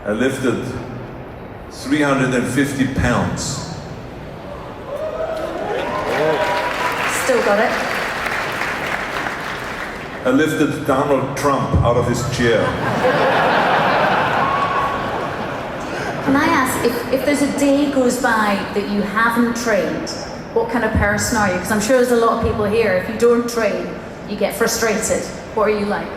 I lifted 350 pounds. Still got it. I lifted Donald Trump out of his chair. Can I ask, if there's a day goes by that you haven't trained, what kind of person are you? Because I'm sure there's a lot of people here, if you don't train, you get frustrated. What are you like?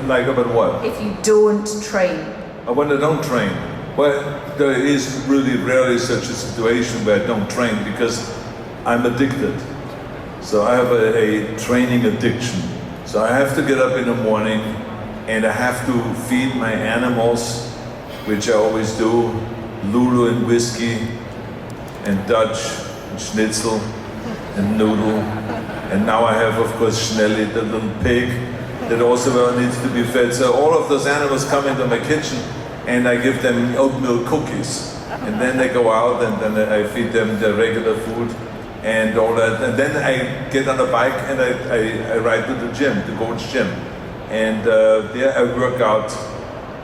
Like about what? If you don't train. When I don't train. Well, there is really rarely such a situation where I don't train because I'm addicted. So I have a training addiction. So I have to get up in the morning and I have to feed my animals, which I always do, Lulu and whiskey, and Dutch, and schnitzel, and noodle. And now I have, of course, Schnelli, the little pig, that also needs to be fed. So all of those animals come into my kitchen and I give them oatmeal cookies. And then they go out and then I feed them the regular food and all that. And then I get on a bike and I ride to the gym, the Gold's Gym. And there I work out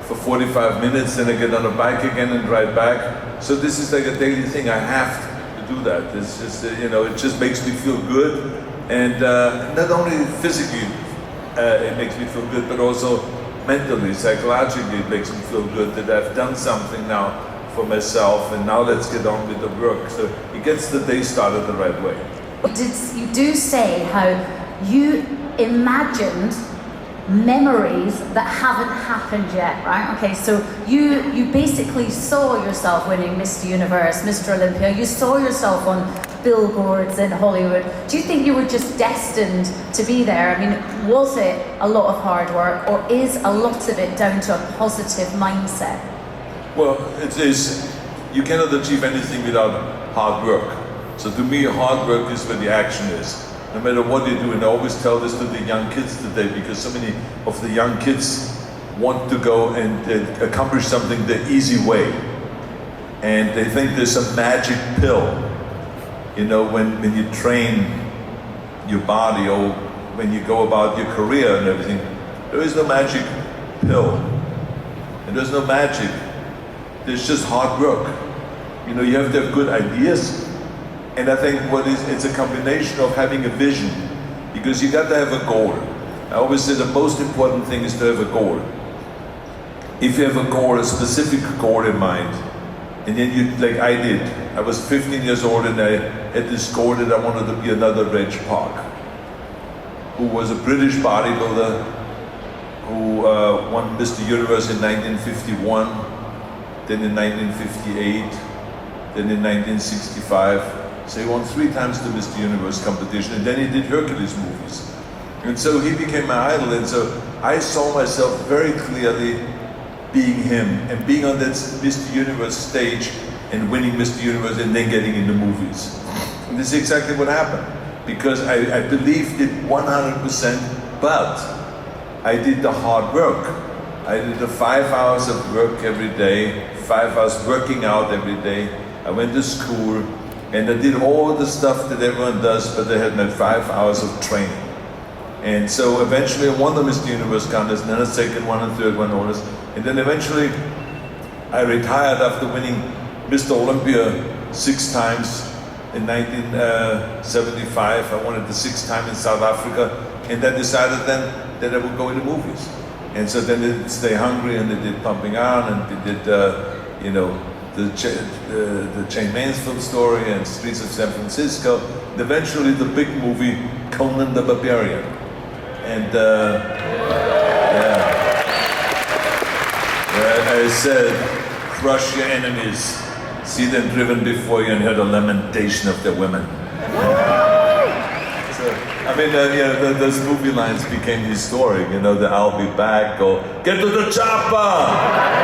for 45 minutes, then I get on a bike again and ride back. So this is like a daily thing. I have to do that. It's just, it just makes me feel good. And not only physically it makes me feel good, but also mentally, psychologically it makes me feel good that I've done something now for myself and now let's get on with the work. So it gets the day started the right way. You do say how you imagined memories that haven't happened yet, right? Okay, so you basically saw yourself winning Mr. Universe, Mr. Olympia, you saw yourself on billboards in Hollywood. Do you think you were just destined to be there? I mean, was it a lot of hard work or is a lot of it down to a positive mindset? Well, it is, you cannot achieve anything without hard work. So to me, hard work is where the action is. No matter what you do, and I always tell this to the young kids today because so many of the young kids want to go and accomplish something the easy way. And they think there's a magic pill. When you train your body or when you go about your career and everything, there is no magic pill. And there's no magic. There's just hard work. You have to have good ideas. And I think it's a combination of having a vision, because you got to have a goal. I always say the most important thing is to have a goal. If you have a goal, a specific goal in mind, and then like I did, I was 15 years old and I had this goal that I wanted to be another Reg Park, who was a British bodybuilder, who won Mr. Universe in 1951, then in 1958, then in 1965. So he won 3 times the Mr. Universe competition, and then he did Hercules movies. And so he became my idol, and so I saw myself very clearly being him, and being on that Mr. Universe stage, and winning Mr. Universe, and then getting into movies. And this is exactly what happened, because I believed it 100%, but I did the hard work. I did the 5 hours of work every day, 5 hours working out every day. I went to school, and I did all the stuff that everyone does, but I had my 5 hours of training. And so eventually I won the Mr. Universe contest, and then a second one, and third one, all this. And then eventually I retired after winning Mr. Olympia 6 times in 1975. I won it the 6th time in South Africa, and then decided then that I would go into movies. And so then they did Stay Hungry, and they did Pumping Iron, and they did, the Jane Mansfield story and Streets of San Francisco, and eventually the big movie Conan the Barbarian. And I said, crush your enemies, see them driven before you and hear the lamentation of their women. So, I mean, those movie lines became historic, the I'll be back, or get to the chopper!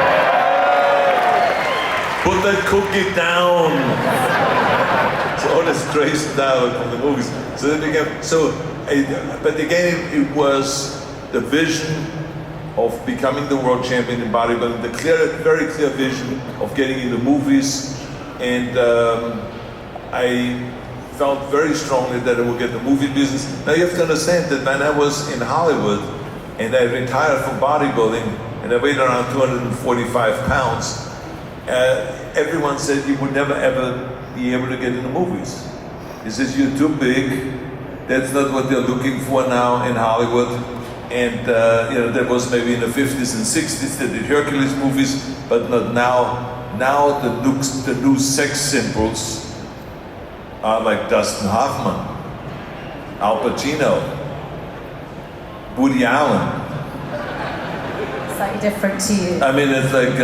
Put that cookie down. So all this traced down from the movies. So then became but again, it was the vision of becoming the world champion in bodybuilding, the very clear vision of getting into movies, and I felt very strongly that I would get the movie business. Now you have to understand that when I was in Hollywood and I retired from bodybuilding, and I weighed around 245 pounds. Everyone said you would never ever be able to get into movies. He says, you're too big, that's not what they're looking for now in Hollywood. And that was maybe in the 50s and 60s, they did Hercules movies, but not now. Now the new sex symbols are like Dustin Hoffman, Al Pacino, Woody Allen. Slightly different to you. I mean, it's like,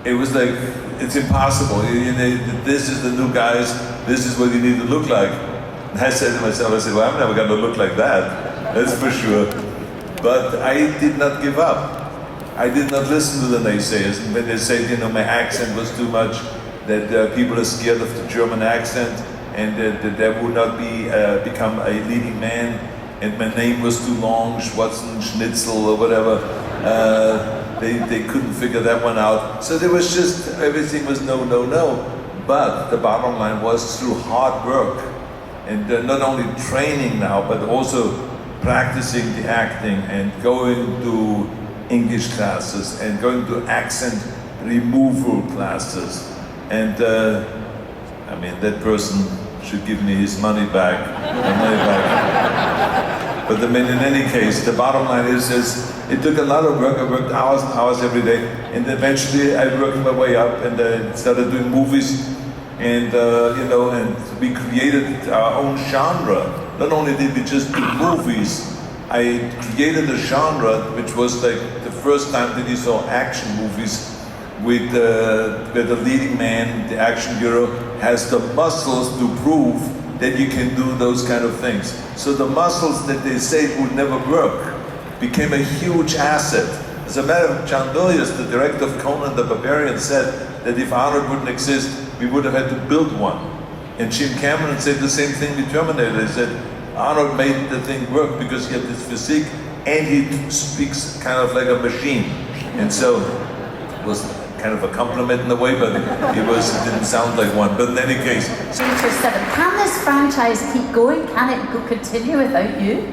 it was like, it's impossible. This is the new guys, this is what you need to look like. And I said to myself, well, I'm never gonna look like that, that's for sure. But I did not give up. I did not listen to the naysayers. And when they said, my accent was too much, that people are scared of the German accent, and that there would not become a leading man, and my name was too long, Schwarzenegger or whatever. They couldn't figure that one out. So there was just, everything was no, no, no. But the bottom line was through hard work, and not only training now, but also practicing the acting and going to English classes and going to accent removal classes. And I mean, that person should give me his money back. But I mean, in any case, the bottom line is it took a lot of work. I worked hours and hours every day, and eventually I worked my way up and started doing movies, and and we created our own genre. Not only did we just do movies, I created a genre which was like the first time that you saw action movies with where the leading man, the action hero, has the muscles to prove that you can do those kind of things. So the muscles that they said would never work became a huge asset. As a matter of fact, John Milius, the director of Conan the Barbarian, said that if Arnold wouldn't exist, we would have had to build one. And Jim Cameron said the same thing with Terminator. He said Arnold made the thing work because he had this physique and he speaks kind of like a machine. And so it was kind of a compliment in a way, but it didn't sound like one. But in any case. Terminator 7, can this franchise keep going? Can it continue without you?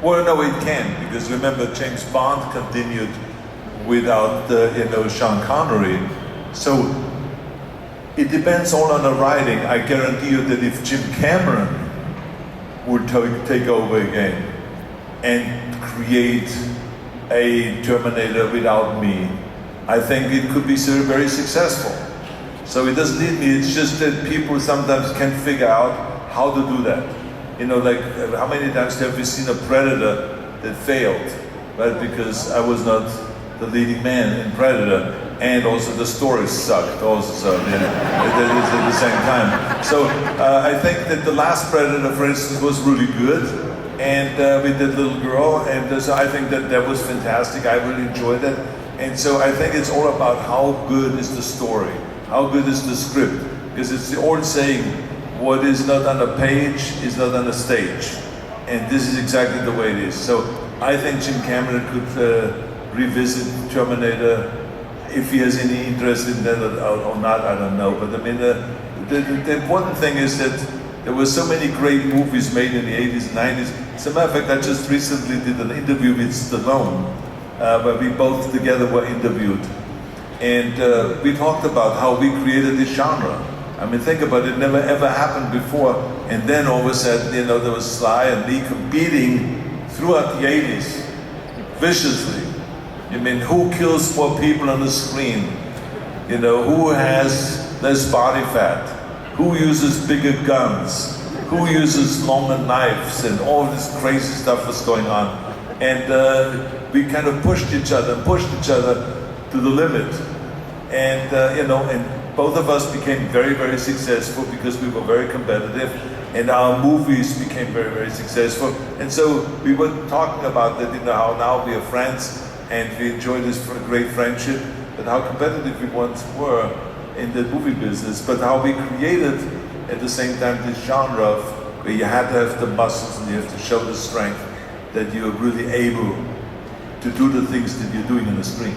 Well, no, it can, because remember, James Bond continued without Sean Connery. So it depends all on the writing. I guarantee you that if Jim Cameron would take over again and create a Terminator without me, I think it could be very successful. So it doesn't need me, it's just that people sometimes can't figure out how to do that. Like how many times have we seen a Predator that failed, right? Because I was not the leading man in Predator, and also the story sucked also, at the same time. So I think that the last Predator, for instance, was really good, and with that little girl, and so I think that was fantastic. I really enjoyed that. And so I think it's all about how good is the story, how good is the script, because it's the old saying, what is not on a page is not on a stage. And this is exactly the way it is. So I think Jim Cameron could revisit Terminator. If he has any interest in that or not, I don't know. But I mean, the important thing is that there were so many great movies made in the 80s and 90s. As a matter of fact, I just recently did an interview with Stallone, where we both together were interviewed. And we talked about how we created this genre. I mean, think about it, never ever happened before. And then all of a sudden, there was Sly and me competing throughout the 80s, viciously. I mean, who kills more people on the screen? Who has less body fat? Who uses bigger guns? Who uses longer knives? And all this crazy stuff was going on. And we kind of pushed each other to the limit. And, and both of us became very, very successful because we were very competitive, and our movies became very, very successful. And so we were talking about that, how now we are friends and we enjoy this great friendship, but how competitive we once were in the movie business, but how we created at the same time this genre of where you had to have the muscles and you have to show the strength that you're really able to do the things that you're doing on the screen.